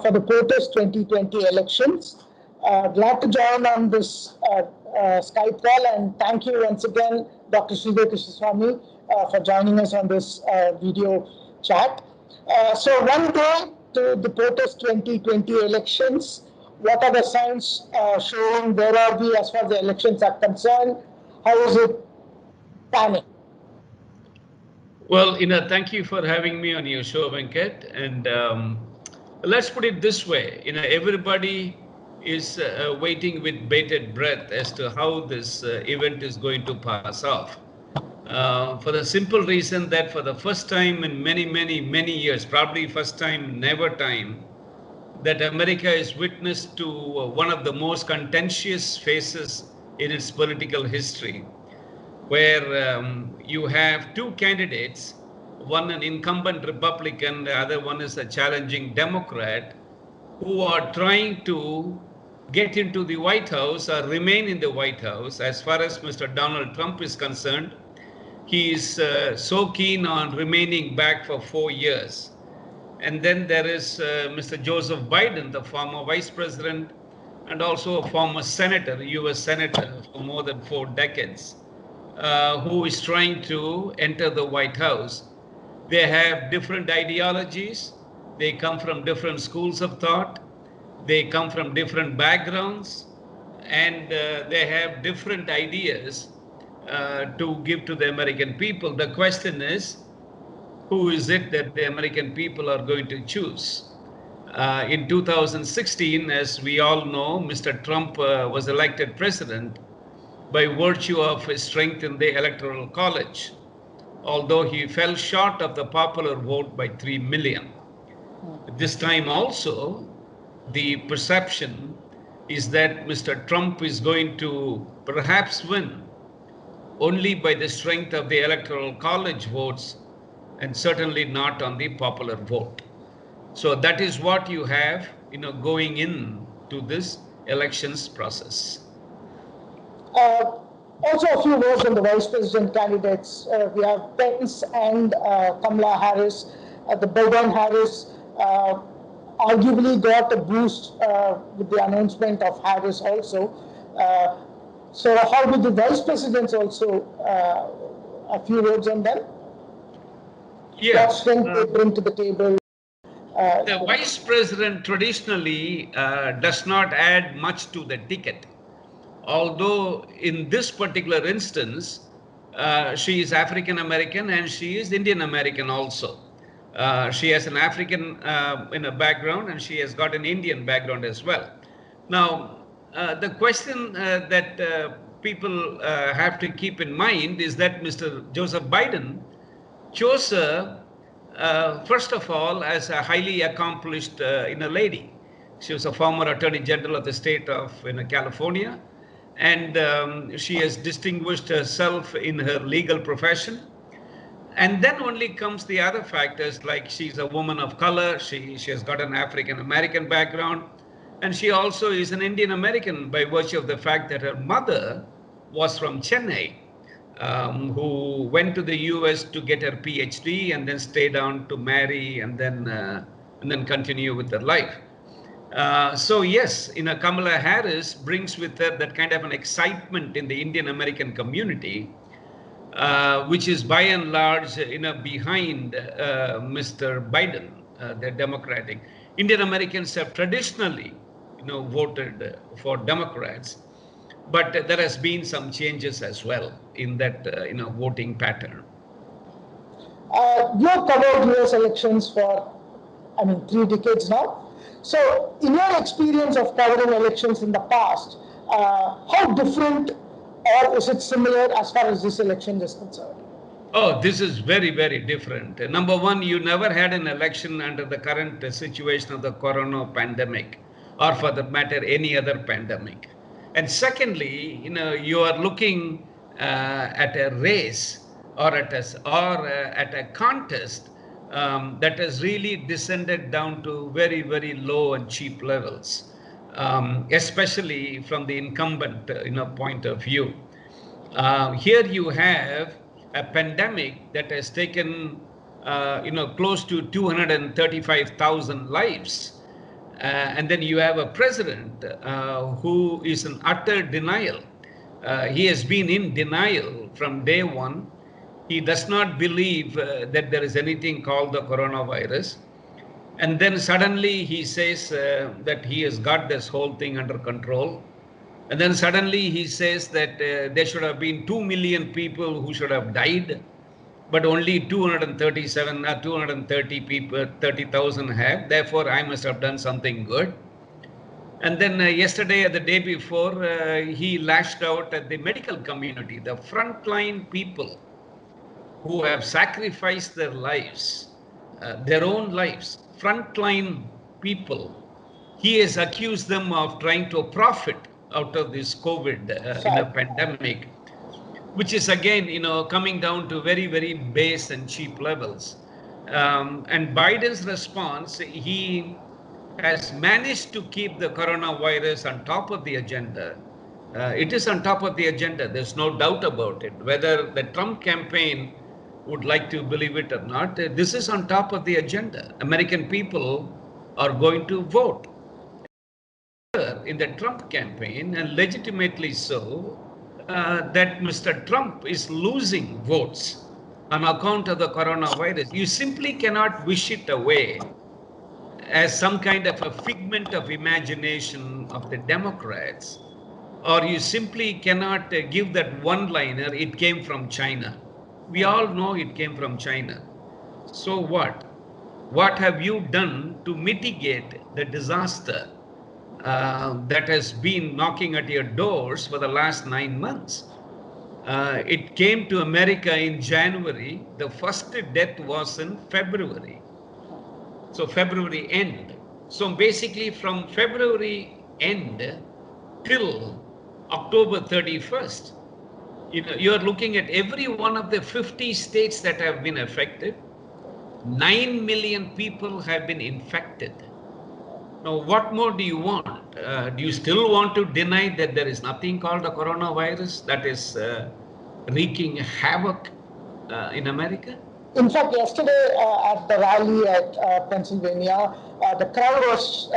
for the POTUS 2020 elections. Glad to join on this Skype call, and thank you once again, Dr. Sridhar Krishnaswami, for joining us on this video chat. So one day to the POTUS 2020 elections, what are the signs showing? Where are we as far as the elections are concerned? How is it panning? Well, thank you for having me on your show, Venkat. And let's put it this way, everybody is waiting with bated breath as to how this event is going to pass off. For the simple reason that for the first time in many years, probably first time, never time, that America is witness to one of the most contentious phases in its political history, where you have two candidates, one an incumbent Republican, the other one is a challenging Democrat, who are trying to get into the White House or remain in the White House. As far as Mr. Donald Trump is concerned, he is so keen on remaining back for 4 years. And then there is Mr. Joseph Biden, the former vice president and also a former senator, US senator for more than 4 decades, who is trying to enter the White House. They have different ideologies. They come from different schools of thought. They come from different backgrounds, and they have different ideas to give to the American people. The question is, who is it that the American people are going to choose? In 2016, as we all know, Mr. Trump was elected president by virtue of his strength in the Electoral College, although he fell short of the popular vote by 3 million. This time also, the perception is that Mr. Trump is going to perhaps win only by the strength of the Electoral College votes and certainly not on the popular vote. So that is what you have, going into this elections process. Also, a few words on the vice president candidates. We have Pence and Kamala Harris. The Biden-Harris arguably got a boost with the announcement of Harris also. So how did the vice presidents also, a few words on them? Yeah. What strength they bring to the table? The vice president traditionally does not add much to the ticket. Although in this particular instance, she is African American and she is Indian American also. She has an African background and she has got an Indian background as well. Now, the question that people have to keep in mind is that Mr. Joseph Biden chose her, first of all, as a highly accomplished lady. She was a former Attorney General of the state of California. And she has distinguished herself in her legal profession. And then only comes the other factors, like she's a woman of color, she has got an African American background, and she also is an Indian American by virtue of the fact that her mother was from Chennai, who went to the US to get her PhD and then stayed on to marry and then continue with her life. So yes, Kamala Harris brings with her that kind of an excitement in the Indian American community, which is by and large, behind Mr. Biden, the Democratic. Indian Americans have traditionally, voted for Democrats, but there has been some changes as well in that, voting pattern. You have covered US elections for, 3 decades now. So, in your experience of covering elections in the past, how different or is it similar as far as this election is concerned? Oh, this is very, very different. Number one, you never had an election under the current situation of the corona pandemic, or for that matter, any other pandemic. And secondly, you are looking at a race or at a contest that has really descended down to very, very low and cheap levels, especially from the incumbent point of view. Here you have a pandemic that has taken close to 235,000 lives, And then you have a president who is in utter denial. He has been in denial from day one. He does not believe that there is anything called the coronavirus. And then suddenly he says that he has got this whole thing under control. And then suddenly he says that there should have been 2 million people who should have died, but only 237 or 230 people, 30,000 have. Therefore, I must have done something good. And then yesterday or the day before, he lashed out at the medical community, the frontline people who have sacrificed their lives, their own lives, frontline people. He has accused them of trying to profit out of this COVID pandemic, which is again, coming down to very, very base and cheap levels. And Biden's response, he has managed to keep the coronavirus on top of the agenda. It is on top of the agenda. There's no doubt about it. Whether the Trump campaign would like to believe it or not, this is on top of the agenda. American people are going to vote in the Trump campaign, and legitimately so, that Mr. Trump is losing votes on account of the coronavirus. You simply cannot wish it away as some kind of a figment of imagination of the Democrats, or you simply cannot give that one-liner, it came from China. We all know it came from China. So what? What have you done to mitigate the disaster that has been knocking at your doors for the last 9 months? It came to America in January. The first death was in February. So February end. So basically from February end till October 31st, you're looking at every one of the 50 states that have been affected. 9 million people have been infected. Now, what more do you want? Do you still want to deny that there is nothing called a coronavirus that is wreaking havoc in America? In fact, yesterday at the rally at Pennsylvania, the crowd was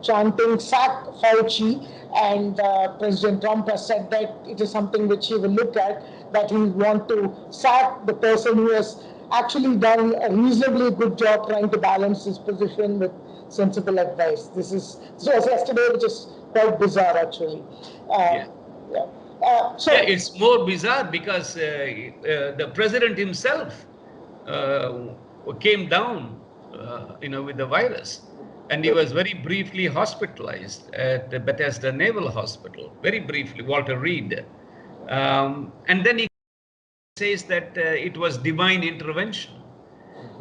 chanting "Sack Fauci," and President Trump has said that it is something which he will look at, that he will want to sack the person who has actually done a reasonably good job trying to balance his position with sensible advice. This was yesterday, which is quite bizarre, actually. It's more bizarre because the president himself came down, with the virus, and he was very briefly hospitalized at the Bethesda Naval Hospital. Very briefly, Walter Reed, and then he says that it was divine intervention.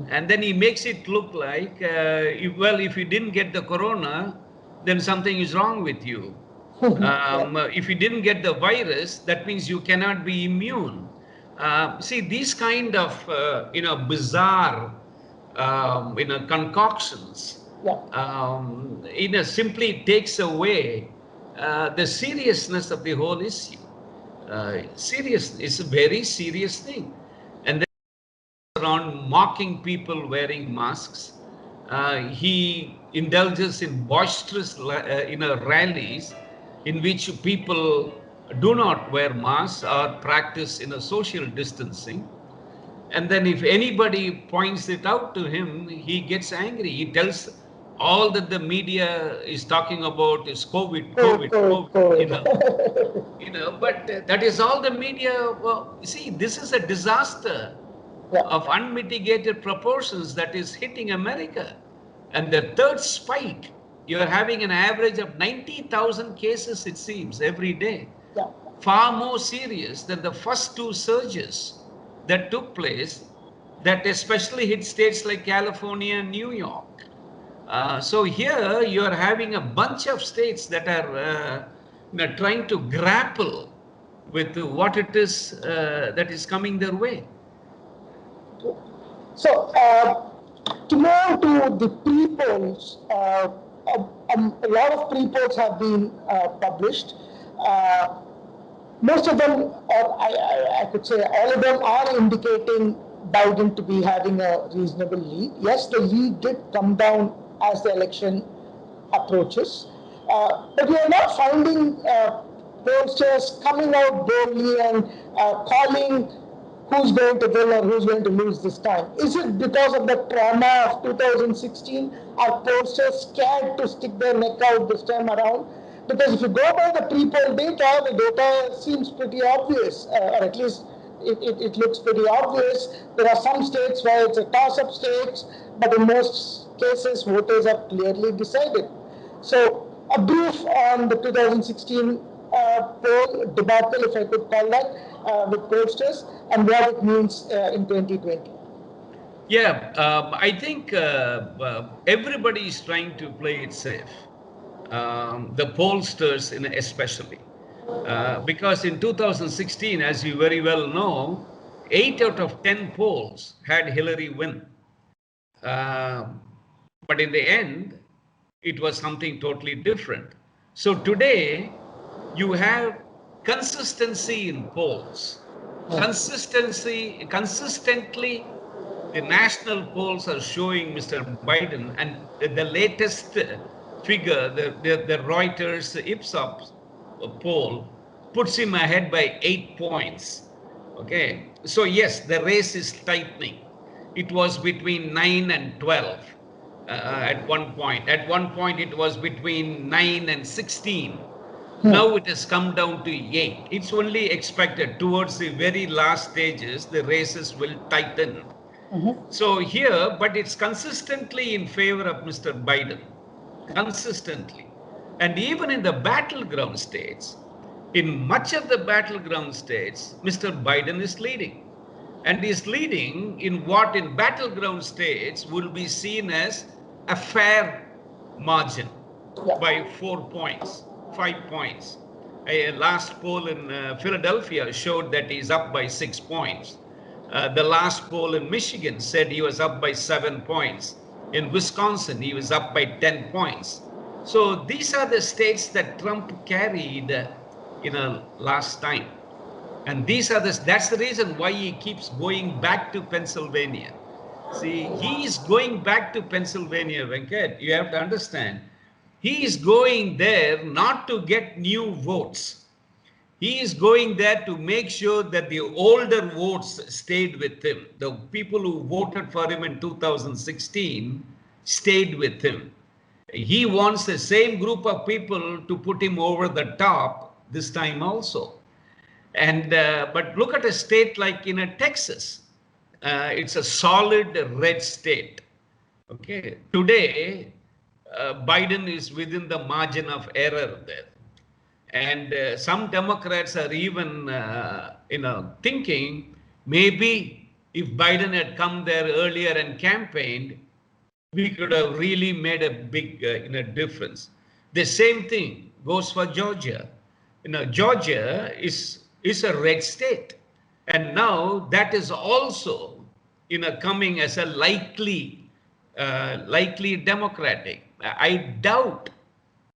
And then he makes it look like, if you didn't get the corona, then something is wrong with you. If you didn't get the virus, that means you cannot be immune. See, these kind of, bizarre, concoctions, simply takes away the seriousness of the whole issue. Serious, it's a very serious thing. And then around mocking people wearing masks. He indulges in boisterous rallies in which people do not wear masks or practice social distancing. And then if anybody points it out to him, he gets angry. He tells all that the media is talking about is COVID. But that is all the media. Well, see, this is a disaster of unmitigated proportions that is hitting America. And the third spike, you're having an average of 90,000 cases, it seems, every day. Far more serious than the first two surges that took place, that especially hit states like California and New York. So here you are having a bunch of states that are trying to grapple with what it is that is coming their way. So to move on to the pre-polls, a lot of pre-polls have been published. Most of them, or I could say all of them, are indicating Biden to be having a reasonable lead. Yes, the lead did come down as the election approaches. But we are not finding pollsters coming out boldly and calling who's going to win or who's going to lose this time. Is it because of the trauma of 2016? Are pollsters scared to stick their neck out this time around? Because if you go by the pre-poll data, the data seems pretty obvious, or at least it looks pretty obvious. There are some states where it's a toss-up states, but in most cases, voters have clearly decided. So, a brief on the 2016 poll debacle, if I could call that, with pollsters, and what it means in 2020. Yeah, I think everybody is trying to play it safe. The pollsters especially. Because in 2016, as you very well know, 8 out of 10 polls had Hillary win. But in the end, it was something totally different. So today, you have consistency in polls. Consistently, the national polls are showing Mr. Biden, and the latest figure, the Reuters Ipsos poll, puts him ahead by 8 points. Okay, so yes, the race is tightening. It was between 9 and 12 at one point. At one point, it was between 9 and 16. Now it has come down to 8. It's only expected towards the very last stages, the races will tighten. So here, but it's consistently in favor of Mr. Biden, consistently. And even in the battleground states, in much of the battleground states, Mr. Biden is leading. And is leading in what in battleground states will be seen as a fair margin by 4 points, 5 points. A last poll in Philadelphia showed that he's up by 6 points. The last poll in Michigan said he was up by 7 points. In Wisconsin, he was up by 10 points. So these are the states that Trump carried last time. And that's the reason why he keeps going back to Pennsylvania. See, he is going back to Pennsylvania, Venkat. You have to understand. He is going there not to get new votes. He is going there to make sure that the older votes stayed with him. The people who voted for him in 2016 stayed with him. He wants the same group of people to put him over the top this time also. And but look at a state like Texas. It's a solid red state. Okay, today Biden is within the margin of error there, and some Democrats are even thinking maybe if Biden had come there earlier and campaigned, we could have really made a big difference. The same thing goes for Georgia. Georgia is a red state, and now that is also coming as a likely Democratic. I doubt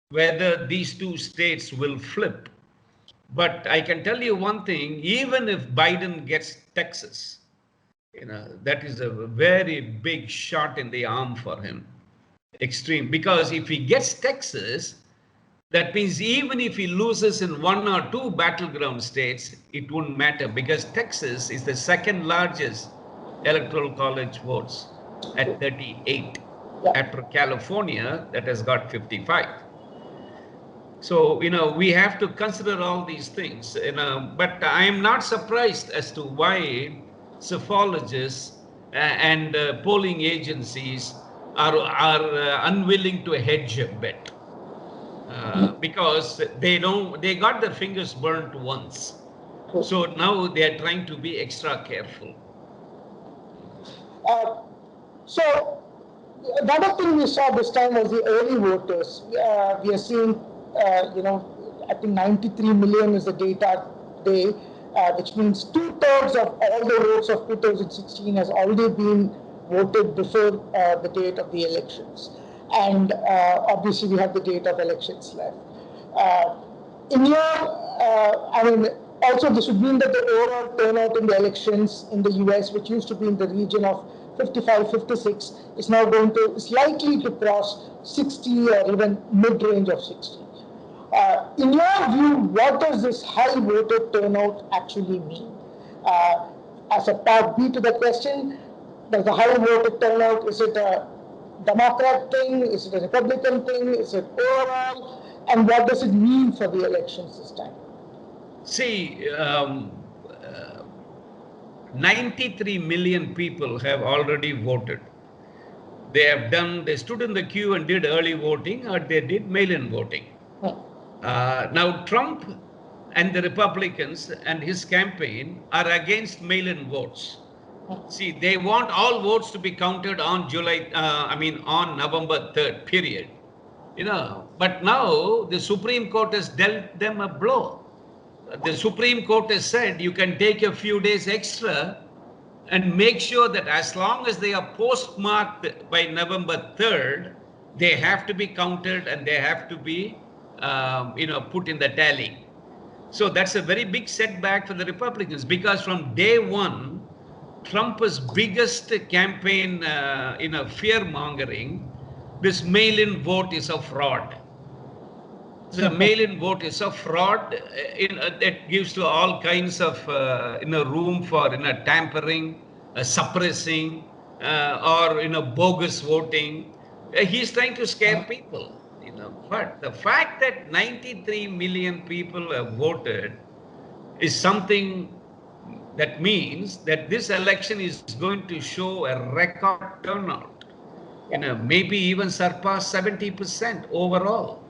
whether these two states will flip, but I can tell you one thing: even if Biden gets Texas, that is a very big shot in the arm for him. Extreme, because if he gets Texas, that means even if he loses in 1 or 2 battleground states, it wouldn't matter, because Texas is the second largest electoral college votes at 38, after California that has got 55. So, we have to consider all these things, but I am not surprised as to why psephologists and polling agencies are unwilling to hedge a bet. Because they got their fingers burnt once. So now they are trying to be extra careful. So another thing we saw this time was the early voters. We are seeing, I think 93 million is the data today, which means 2/3 of all the votes of 2016 has already been voted before the date of the elections. And obviously we have the date of elections left. Also this would mean that the overall turnout in the elections in the US, which used to be in the region of 55, 56, is likely to cross 60 or even mid-range of 60. In your view, what does this high voter turnout actually mean? As a part B to the question, does the high voter turnout, is it a Democrat thing? Is it a Republican thing? Is it overall? And what does it mean for the elections this time? See, 93 million people have already voted. They stood in the queue and did early voting, or they did mail-in voting. Now, Trump and the Republicans and his campaign are against mail-in votes. See, they want all votes to be counted on on November 3rd, period. But now the Supreme Court has dealt them a blow. The Supreme Court has said you can take a few days extra and make sure that as long as they are postmarked by November 3rd, they have to be counted and they have to be, put in the tally. So that's a very big setback for the Republicans, because from day one, Trump's biggest campaign, fear-mongering, this mail-in vote is a fraud. The mail-in vote is a fraud. It gives to all kinds of room for tampering, suppressing, or bogus voting. He's trying to scare people. But the fact that 93 million people have voted is something that means that this election is going to show a record turnout. Maybe even surpass 70% overall.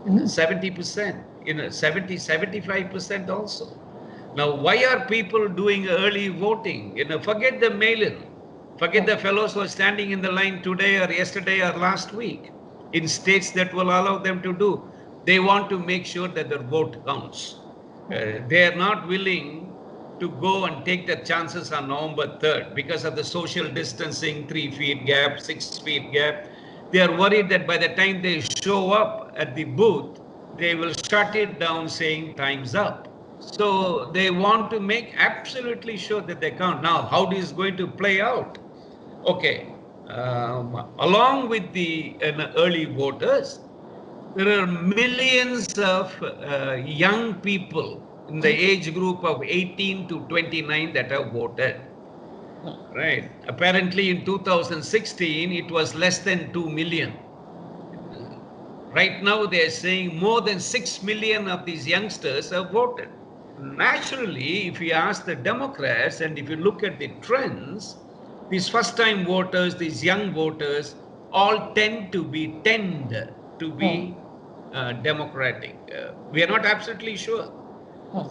70%, 75% also. Now, why are people doing early voting? Forget the mail-in. Forget the fellows who are standing in the line today or yesterday or last week in states that will allow them to do. They want to make sure that their vote counts. They are not willing to go and take the chances on November 3rd because of the social distancing, 3 feet gap, 6 feet gap. They are worried that by the time they show up at the booth, they will shut it down saying time's up. So they want to make absolutely sure that they count. Now, how this is going to play out? Okay, along with the early voters, there are millions of young people in the age group of 18 to 29 that have voted. Right. Apparently in 2016, it was less than 2 million. Right now, they're saying more than 6 million of these youngsters have voted. Naturally, if you ask the Democrats and if you look at the trends, these first-time voters, these young voters, all tend to be Democratic. We are not absolutely sure.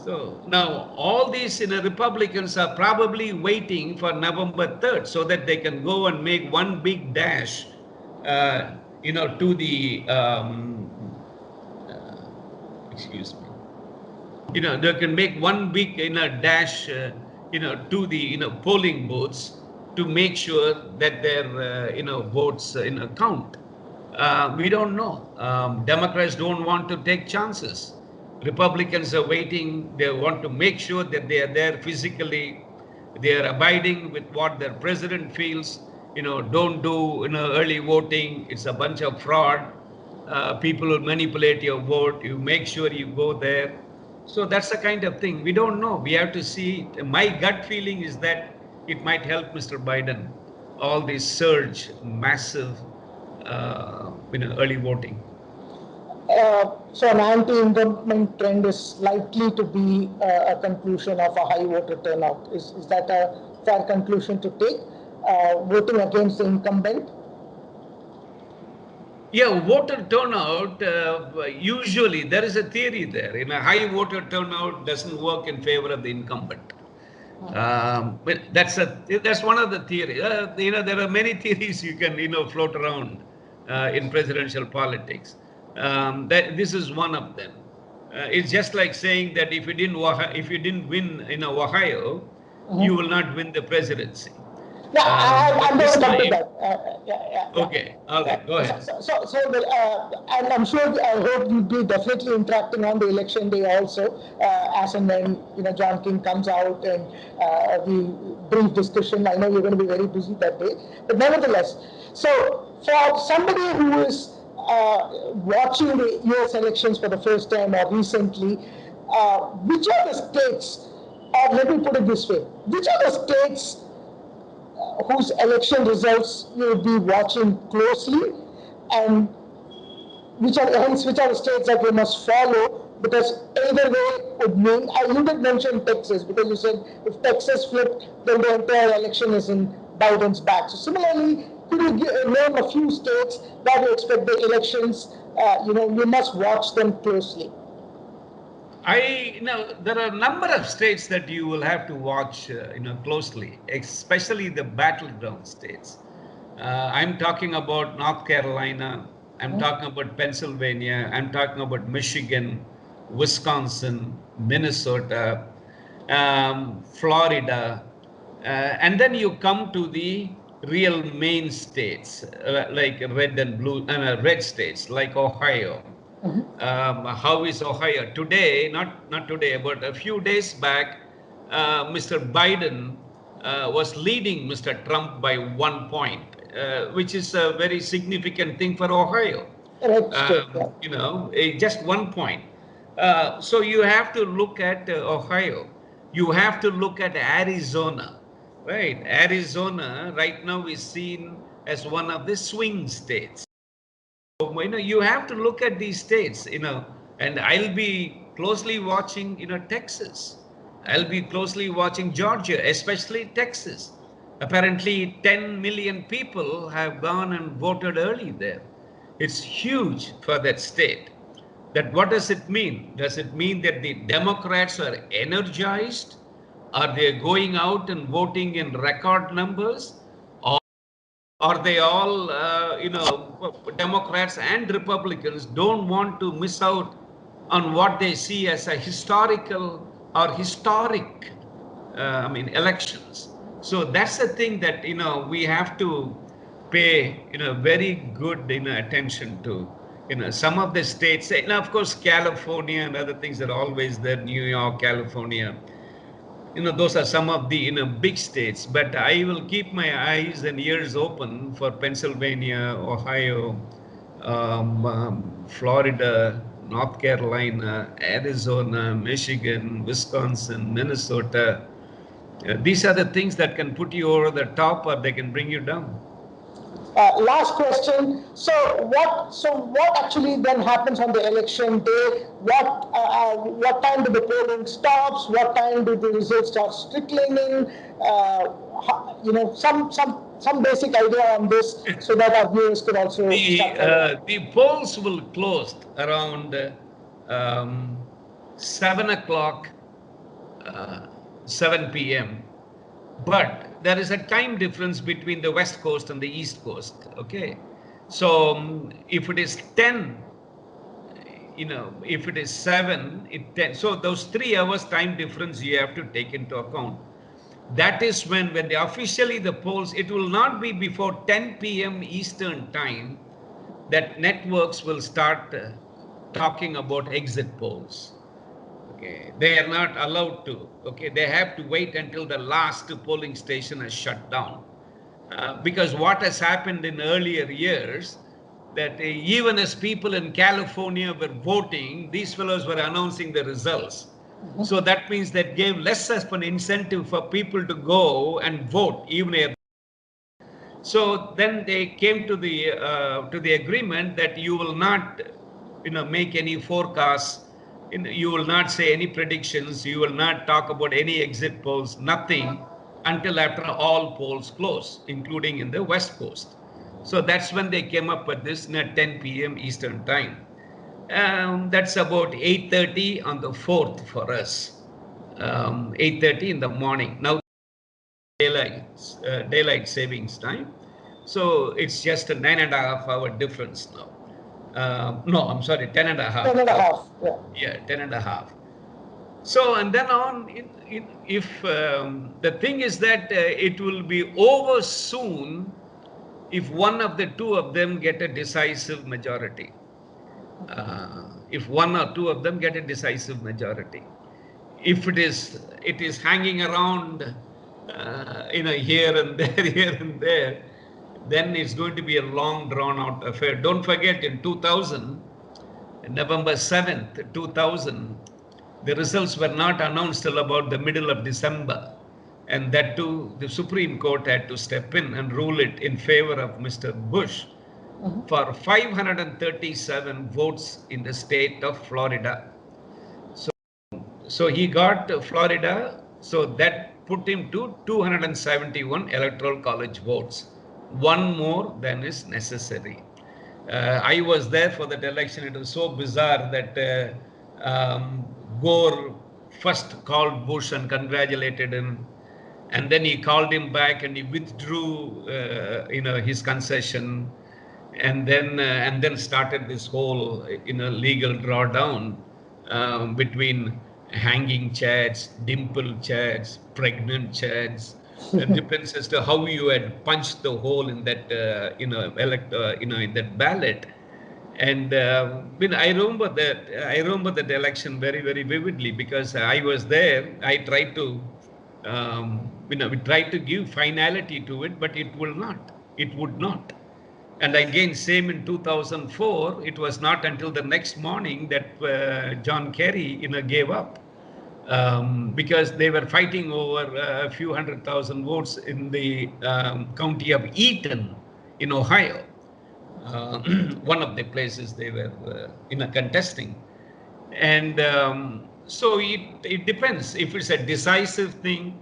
So now all these Republicans are probably waiting for November 3rd so that they can go and make one big dash, to the, they can make one big dash, to the polling booths to make sure that their votes count. We don't know. Democrats don't want to take chances. Republicans are waiting. They want to make sure that they are there physically. They are abiding with what their president feels. Don't do early voting. It's a bunch of fraud. People will manipulate your vote. You make sure you go there. So that's the kind of thing. We don't know. We have to see. My gut feeling is that it might help Mr. Biden. All this surge, massive, early voting. So an anti-incumbent trend is likely to be a conclusion of a high voter turnout. Is that a fair conclusion to take? Voting against the incumbent? Yeah, voter turnout, usually there is a theory there. High voter turnout doesn't work in favor of the incumbent. But that's one of the theories. There are many theories you can float around in presidential politics. This is one of them. It's just like saying that if you didn't win in Ohio, you will not win the presidency. Yeah, I'm going to with that. Okay, all right, go ahead. And I'm sure, I hope you'll be definitely interacting on the election day also, as and when John King comes out and the brief discussion. I know you're going to be very busy that day, but nevertheless, so for somebody who is watching the US elections for the first time or recently, which are the states, or let me put it this way, which are the states whose election results you will be watching closely, and which are the states that we must follow, because either way would mean, you did mention Texas, because you said if Texas flipped, then the entire election is in Biden's back. So similarly, could you name a few states that you expect the elections, you must watch them closely? There are a number of states that you will have to watch, closely, especially the battleground states. I'm talking about North Carolina. I'm talking about Pennsylvania. I'm talking about Michigan, Wisconsin, Minnesota, Florida, and then you come to the real main states, like red states like Ohio. How is Ohio today? Not today, but a few days back, Mr. Biden was leading Mr. Trump by 1 point, which is a very significant thing for Ohio. Just 1 point. So you have to look at Ohio. You have to look at Arizona, right? Arizona right now is seen as one of the swing states. You have to look at these states, and I'll be closely watching, Texas. I'll be closely watching Georgia, especially Texas. Apparently 10 million people have gone and voted early there. It's huge for that state. That what does it mean? Does it mean that the Democrats are energized? Are they going out and voting in record numbers? Or they all, Democrats and Republicans don't want to miss out on what they see as a historic elections. So that's the thing that, we have to pay, very good, attention to. Some of the states, of course, California and other things are always there, New York, California. Those are some of the big states, but I will keep my eyes and ears open for Pennsylvania, Ohio, Florida, North Carolina, Arizona, Michigan, Wisconsin, Minnesota. These are the things that can put you over the top, or they can bring you down. Last question. So what actually then happens on the election day? What time do the polling stops? What time do the results start trickling in? Some basic idea on this, so that our viewers could also the polls will close around 7 o'clock, 7 p.m. But there is a time difference between the West Coast and the East Coast. Okay, so if it is 10, if it is 7, it 10. So those 3 hours time difference you have to take into account. That is when officially the polls, it will not be before 10 p.m. Eastern time that networks will start talking about exit polls. Okay, they are not allowed to. Okay, they have to wait until the last polling station is shut down. Because what has happened in earlier years, that even as people in California were voting, these fellows were announcing the results. So that means that gave less of an incentive for people to go and vote, even. So then they came to the agreement that you will not, make any forecasts. You will not say any predictions. You will not talk about any exit polls, nothing, until after all polls close, including in the West Coast. So that's when they came up with this at 10 p.m. Eastern time. That's about 8:30 on the 4th for us. 8:30 in the morning. Now, daylight savings time. So it's just a 9.5 hour difference now. No, I'm sorry, 10.5. 10.5. Yeah, 10.5. So, and then on, if the thing is that it will be over soon if one of the two of them get a decisive majority. If one or two of them get a decisive majority. If it is hanging around, here and there, here and there, then it's going to be a long drawn out affair. Don't forget, in 2000, November 7th, 2000, the results were not announced till about the middle of December. And that too, the Supreme Court had to step in and rule it in favor of Mr. Bush for 537 votes in the state of Florida. So he got Florida, so that put him to 271 electoral college votes, one more than is necessary. I was there for that election. It was so bizarre that Gore first called Bush and congratulated him, and then he called him back and he withdrew, his concession, and then started this whole, legal drawdown between hanging chads, dimpled chads, pregnant chads. It depends as to how you had punched the hole in that, in that ballot. And I remember that election very, very vividly because I was there. I tried to, we tried to give finality to it, but it would not. And again, same in 2004, it was not until the next morning that John Kerry, gave up because they were fighting over a few 100,000 votes in the county of Eaton in Ohio. One of the places they were contesting. And so it depends. If it's a decisive thing,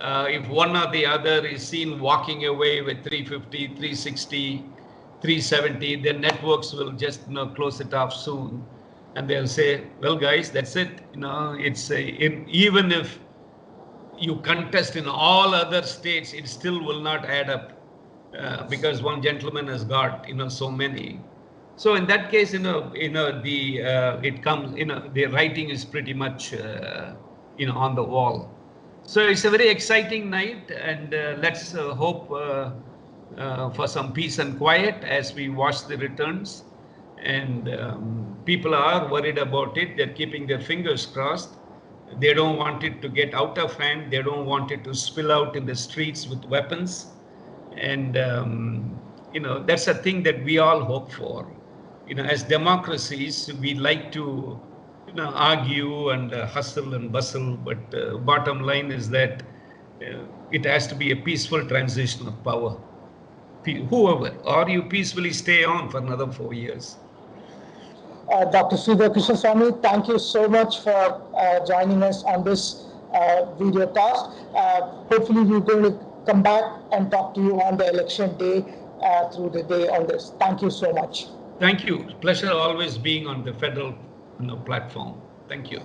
if one or the other is seen walking away with 350, 360, 370, then networks will just close it off soon, and they'll say, well guys, that's it. It's even if you contest in all other states, it still will not add up because one gentleman has got so many. So in that case, it comes, the writing is pretty much on the wall. So it's a very exciting night, and let's hope for some peace and quiet as we watch the returns. And people are worried about it. They're keeping their fingers crossed. They don't want it to get out of hand. They don't want it to spill out in the streets with weapons. And, that's a thing that we all hope for. As democracies, we like to, argue and hustle and bustle. But bottom line is that it has to be a peaceful transition of power. Whoever, or you peacefully stay on for another 4 years. Dr. Sridhar Krishnaswami, thank you so much for joining us on this video cast. Hopefully we're going to come back and talk to you on the election day through the day on this. Thank you so much. Thank you. Pleasure always being on the federal platform. Thank you.